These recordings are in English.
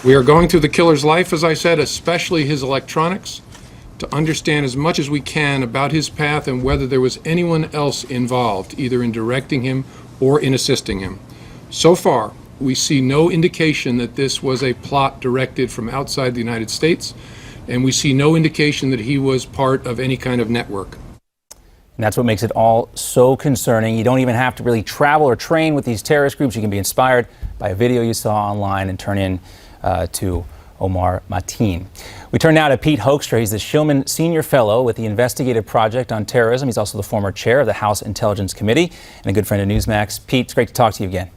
We are going through the killer's life, as I said, especially his electronics, to understand as much as we can about his path and whether there was anyone else involved, either in directing him or in assisting him. So far, we see no indication that this was a plot directed from outside the United States, and we see no indication that he was part of any kind of network. And that's what makes it all so concerning. You don't even have to really travel or train with these terrorist groups. You can be inspired by a video you saw online and turn in to Omar Mateen. We turn now to Pete Hoekstra. He's the Shillman Sr Fellow with the Investigative Project on Terrorism. He's also the former chair of the House Intelligence Committee and a good friend of Newsmax. Pete, it's great to talk to you again.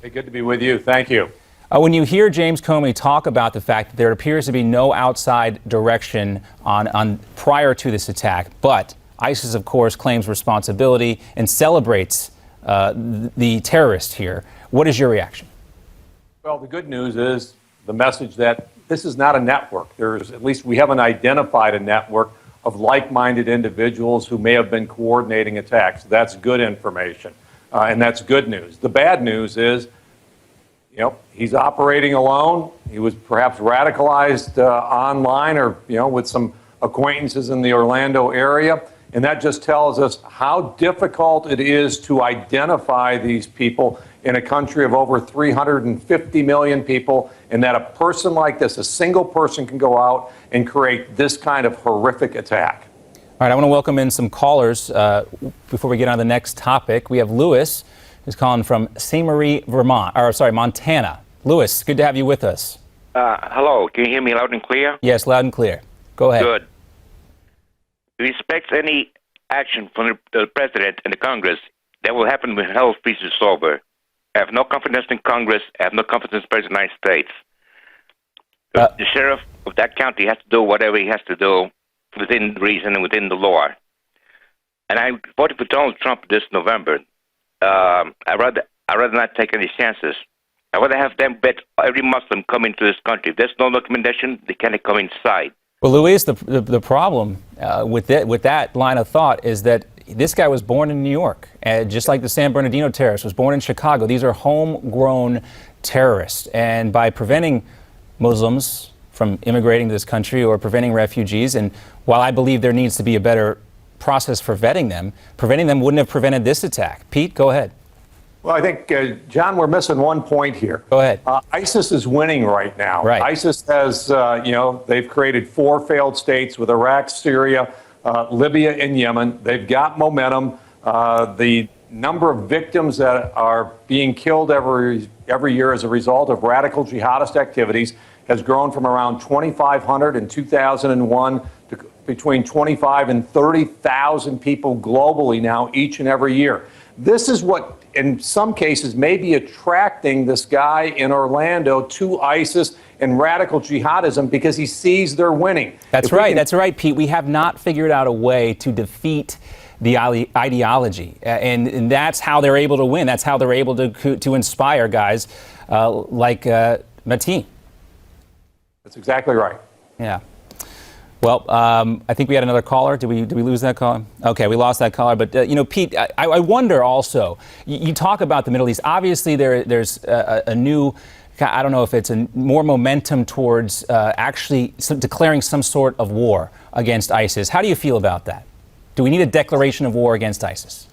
Hey, good to be with you. Thank you. When you hear James Comey talk about the fact that there appears to be no outside direction on prior to this attack, but ISIS, of course, claims responsibility and celebrates the terrorist here, what is your reaction? Well, the good news is the message that this is not a network. At least we haven't identified a network of like-minded individuals who may have been coordinating attacks. That's good information, and that's good news. The bad news is, he's operating alone. He was perhaps radicalized online or, with some acquaintances in the Orlando area. And that just tells us how difficult it is to identify these people in a country of over 350 million people, and that a person like this, a single person, can go out and create this kind of horrific attack. All right, I want to welcome in some callers before we get on to the next topic. We have Lewis, who's calling from St. Marie, Montana. Lewis, good to have you with us. Hello, can you hear me loud and clear? Yes, loud and clear. Go ahead. Good. Do you expect any action from the President and the Congress that will happen when hell freezes over? I have no confidence in Congress. I have no confidence in the President of the United States. The sheriff of that county has to do whatever he has to do within reason and within the law. And I voted for Donald Trump this November. I'd rather not take any chances. I'd rather have them bet every Muslim come into this country. If there's no documentation, they can't come inside. Well, Luis, the problem with that line of thought is that this guy was born in New York, just like the San Bernardino terrorist was born in Chicago. These are homegrown terrorists. And by preventing Muslims from immigrating to this country or preventing refugees, and while I believe there needs to be a better process for vetting them, preventing them wouldn't have prevented this attack. Pete, go ahead. Well, I think, John, we're missing one point here. Go ahead. ISIS is winning right now. Right. ISIS has, they've created 4 failed states with Iraq, Syria, Libya, and Yemen. They've got momentum. The number of victims that are being killed every year as a result of radical jihadist activities has grown from around 2,500 in 2001 to between 25 and 30,000 people globally now each and every year. This is what, in some cases, may be attracting this guy in Orlando to ISIS and radical jihadism because he sees they're winning. That's right. That's right, Pete. We have not figured out a way to defeat the ideology, and that's how they're able to win. That's how they're able to inspire guys like Mateen. That's exactly right. Yeah. Well, I think we had another caller. Did we lose that caller? Okay, we lost that caller. But, Pete, I wonder also, you talk about the Middle East. Obviously, there's a new, I don't know if it's more momentum towards actually declaring some sort of war against ISIS. How do you feel about that? Do we need a declaration of war against ISIS?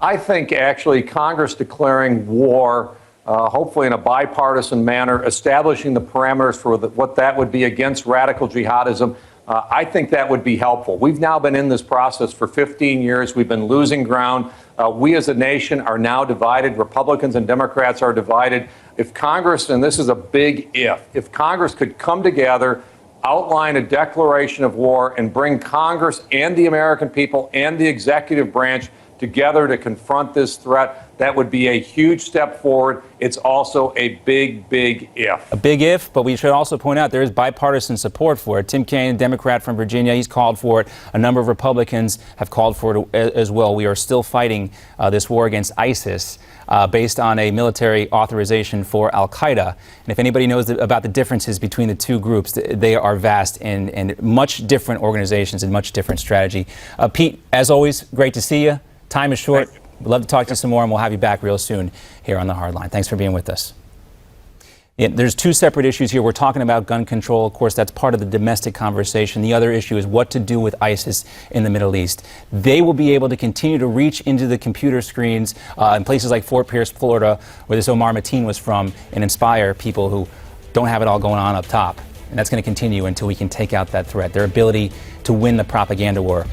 I think actually Congress declaring war, hopefully in a bipartisan manner, establishing the parameters for what that would be against radical jihadism, I think that would be helpful. We've now been in this process for 15 years. We've been losing ground. We as a nation are now divided. Republicans and Democrats are divided. If Congress, and this is a big if Congress could come together, outline a declaration of war, and bring Congress and the American people and the executive branch together to confront this threat, that would be a huge step forward. It's also a big, big if. A big if, but we should also point out there is bipartisan support for it. Tim Kaine, Democrat from Virginia, he's called for it. A number of Republicans have called for it as well. We are still fighting this war against ISIS based on a military authorization for al-Qaeda. And if anybody knows about the differences between the two groups, they are vast and much different organizations and much different strategy. Pete, as always, great to see you. Time is short. We'd love to talk to you some more, and we'll have you back real soon here on The Hardline. Thanks for being with us. Yeah, there's two separate issues here. We're talking about gun control. Of course, that's part of the domestic conversation. The other issue is what to do with ISIS in the Middle East. They will be able to continue to reach into the computer screens in places like Fort Pierce, Florida, where this Omar Mateen was from, and inspire people who don't have it all going on up top. And that's going to continue until we can take out that threat. Their ability to win the propaganda war,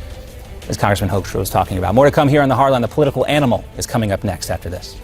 as Congressman Hoekstra was talking about. More to come here on The Hardline. The political animal is coming up next after this.